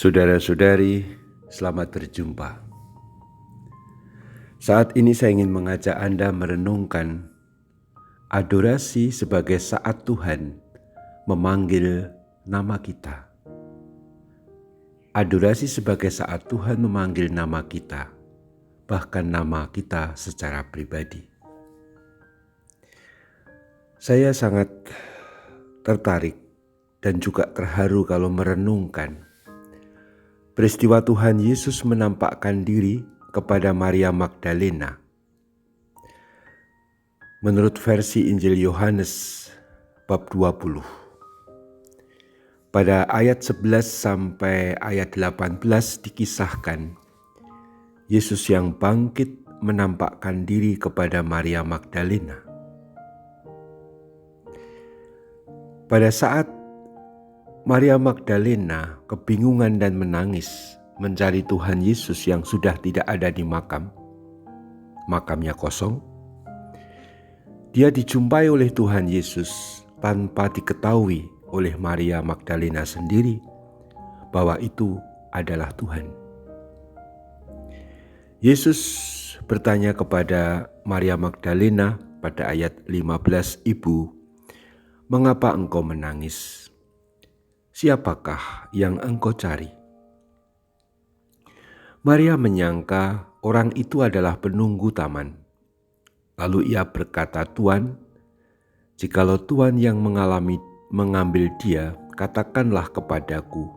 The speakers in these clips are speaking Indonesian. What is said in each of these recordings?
Saudara-saudari, selamat berjumpa. Saat ini saya ingin mengajak Anda merenungkan adorasi sebagai saat Tuhan memanggil nama kita. Adorasi sebagai saat Tuhan memanggil nama kita, bahkan nama kita secara pribadi. Saya sangat tertarik dan juga terharu kalau merenungkan peristiwa Tuhan Yesus menampakkan diri kepada Maria Magdalena. Menurut versi Injil Yohanes bab 20. Pada ayat 11 sampai ayat 18 dikisahkan Yesus yang bangkit menampakkan diri kepada Maria Magdalena. Pada saat Maria Magdalena kebingungan dan menangis mencari Tuhan Yesus yang sudah tidak ada di makamnya kosong. Dia dijumpai oleh Tuhan Yesus tanpa diketahui oleh Maria Magdalena sendiri bahwa itu adalah Tuhan. Yesus bertanya kepada Maria Magdalena pada ayat 15, "Ibu, mengapa engkau menangis? Siapakah yang engkau cari?" Maria menyangka orang itu adalah penunggu taman. Lalu ia berkata, "Tuan, jikalau Tuan yang mengambil dia, katakanlah kepadaku,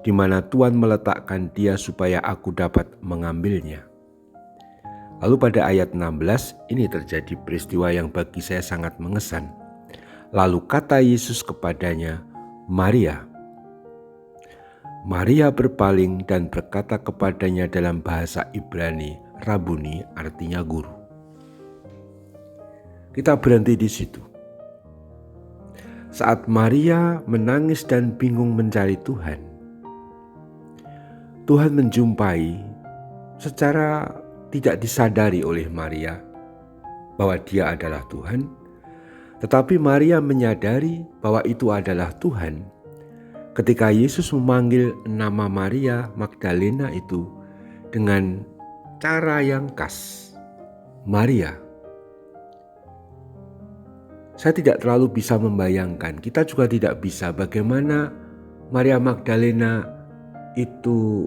di mana Tuan meletakkan dia supaya aku dapat mengambilnya." Lalu pada ayat 16 ini terjadi peristiwa yang bagi saya sangat mengesan. Lalu kata Yesus kepadanya, "Maria." Maria berpaling dan berkata kepadanya dalam bahasa Ibrani, "Rabuni," artinya guru. Kita berhenti di situ. Saat Maria menangis dan bingung mencari Tuhan, Tuhan menjumpai secara tidak disadari oleh Maria bahwa dia adalah Tuhan, tetapi Maria menyadari bahwa itu adalah Tuhan ketika Yesus memanggil nama Maria Magdalena itu dengan cara yang khas, "Maria." Saya tidak terlalu bisa membayangkan, kita juga tidak bisa bagaimana Maria Magdalena itu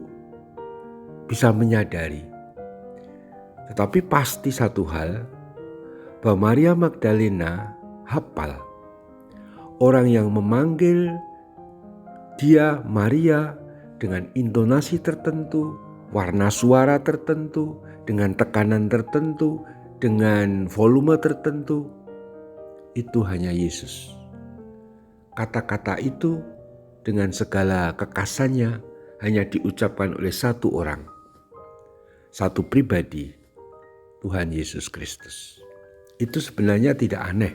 bisa menyadari. Tetapi pasti satu hal, bahwa Maria Magdalena hafal orang yang memanggil dia Maria dengan intonasi tertentu, warna suara tertentu, dengan tekanan tertentu, dengan volume tertentu. Itu hanya Yesus. Kata-kata itu dengan segala kekasannya hanya diucapkan oleh satu orang, satu pribadi, Tuhan Yesus Kristus. Itu sebenarnya tidak aneh.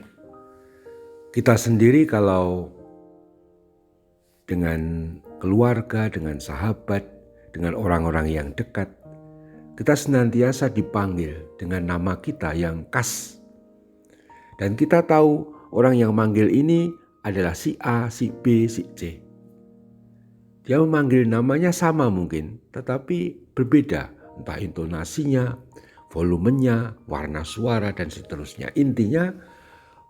Kita sendiri kalau dengan keluarga, dengan sahabat, dengan orang-orang yang dekat, kita senantiasa dipanggil dengan nama kita yang khas. Dan kita tahu orang yang manggil ini adalah si A, si B, si C. Dia memanggil namanya sama mungkin, tetapi berbeda. Entah intonasinya, volumenya, warna suara, dan seterusnya. Intinya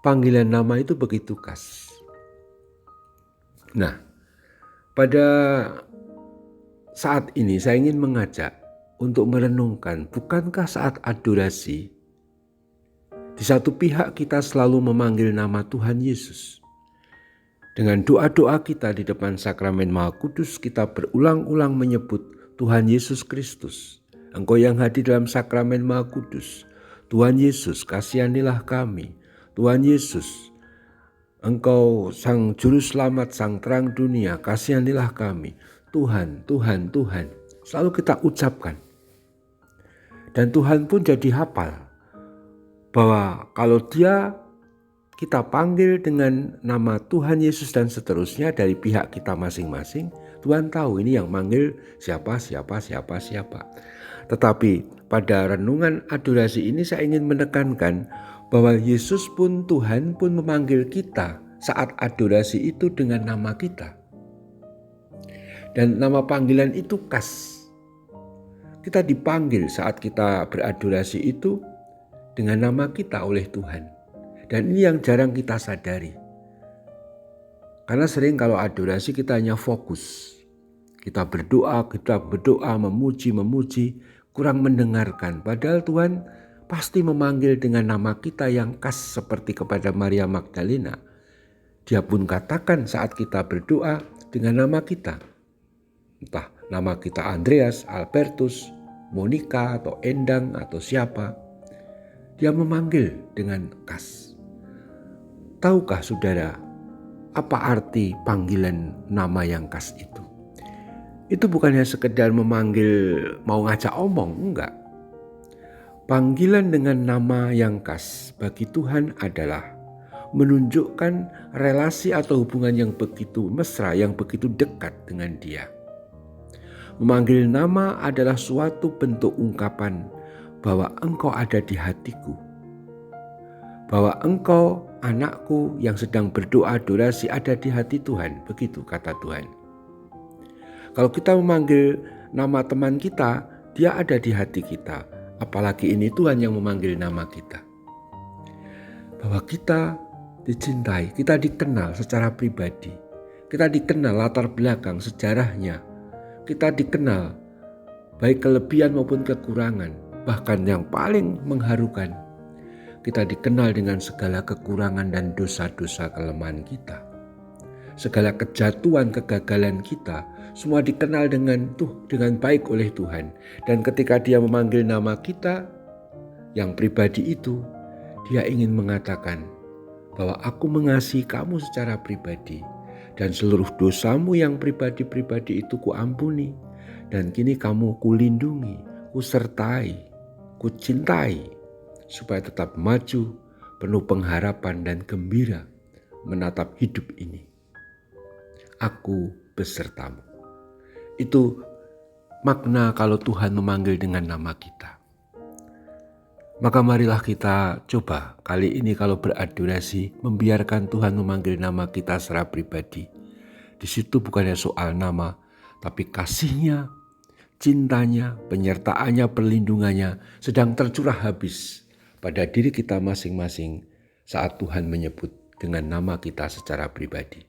panggilan nama itu begitu khas. Nah, pada saat ini saya ingin mengajak untuk merenungkan, bukankah saat adorasi di satu pihak kita selalu memanggil nama Tuhan Yesus. Dengan doa-doa kita di depan sakramen Maha Kudus, kita berulang-ulang menyebut Tuhan Yesus Kristus. Engkau yang hadir dalam sakramen Maha Kudus, Tuhan Yesus, kasihanilah kami. Tuhan Yesus, Engkau Sang Juru Selamat, Sang Terang Dunia, kasihanilah kami. Tuhan, Tuhan, Tuhan. Selalu kita ucapkan. Dan Tuhan pun jadi hafal bahwa kalau kita panggil dengan nama Tuhan Yesus dan seterusnya dari pihak kita masing-masing, Tuhan tahu ini yang manggil siapa. Tetapi pada renungan adorasi ini saya ingin menekankan bahwa Yesus pun, Tuhan pun memanggil kita saat adorasi itu dengan nama kita. Dan nama panggilan itu khas. Kita dipanggil saat kita beradorasi itu dengan nama kita oleh Tuhan. Dan ini yang jarang kita sadari. Karena sering kalau adorasi kita hanya fokus. Kita berdoa, memuji, kurang mendengarkan. Padahal Tuhan pasti memanggil dengan nama kita yang khas seperti kepada Maria Magdalena. Dia pun katakan saat kita berdoa dengan nama kita. Entah nama kita Andreas, Albertus, Monica atau Endang atau siapa. Dia memanggil dengan khas. Tahukah saudara apa arti panggilan nama yang khas itu? Itu bukannya sekedar memanggil mau ngajak omong, enggak. Panggilan dengan nama yang khas bagi Tuhan adalah menunjukkan relasi atau hubungan yang begitu mesra, yang begitu dekat dengan Dia. Memanggil nama adalah suatu bentuk ungkapan bahwa Engkau ada di hatiku. Bahwa Engkau, anakku yang sedang berdoa adorasi, ada di hati Tuhan. Begitu kata Tuhan. Kalau kita memanggil nama teman kita, dia ada di hati kita. Apalagi ini Tuhan yang memanggil nama kita. Bahwa kita dicintai, kita dikenal secara pribadi. Kita dikenal latar belakang sejarahnya. Kita dikenal baik kelebihan maupun kekurangan. Bahkan yang paling mengharukan, kita dikenal dengan segala kekurangan dan dosa-dosa kelemahan kita. Segala kejatuhan, kegagalan kita, semua dikenal dengan baik oleh Tuhan. Dan ketika Dia memanggil nama kita, yang pribadi itu, Dia ingin mengatakan bahwa aku mengasihi kamu secara pribadi. Dan seluruh dosamu yang pribadi-pribadi itu kuampuni. Dan kini kamu kulindungi, kusertai, kucintai. Supaya tetap maju, penuh pengharapan dan gembira menatap hidup ini. Aku besertamu. Itu makna kalau Tuhan memanggil dengan nama kita. Maka marilah kita coba kali ini kalau beradorasi membiarkan Tuhan memanggil nama kita secara pribadi. Di situ bukannya soal nama, tapi kasih-Nya, cintanya, penyertaannya, perlindungannya sedang tercurah habis pada diri kita masing-masing saat Tuhan menyebut dengan nama kita secara pribadi.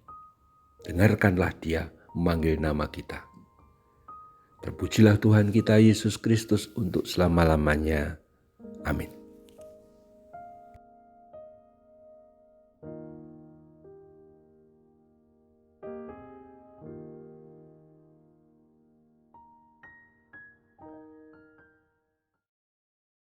Dengarkanlah Dia memanggil nama kita. Terpujilah Tuhan kita Yesus Kristus untuk selama-lamanya. Amin.